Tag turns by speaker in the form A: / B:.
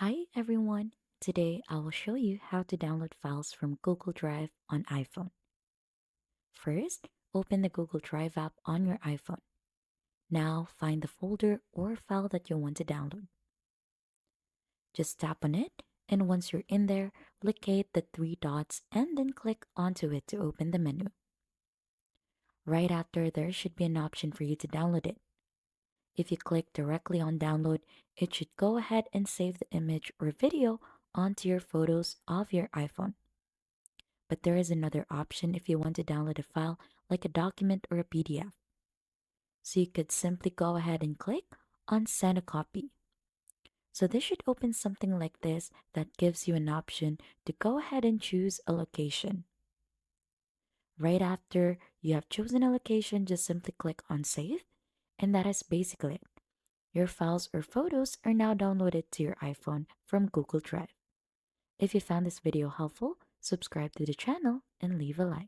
A: Hi everyone! Today I will show you how to download files from Google Drive on iPhone. First, open the Google Drive app on your iPhone. Now find the folder or file that you want to download. Just tap on it, and once you're in there, locate the three dots and then click onto it to open the menu. Right after, there should be an option for you to download it. If you click directly on download, it should go ahead and save the image or video onto your photos of your iPhone. But there is another option if you want to download a file like a document or a PDF. So you could simply go ahead and click on send a copy. So this should open something like this that gives you an option to go ahead and choose a location. Right after you have chosen a location, just simply click on save, and that is basically it. Your files or photos are now downloaded to your iPhone from Google Drive. If you found this video helpful, subscribe to the channel and leave a like.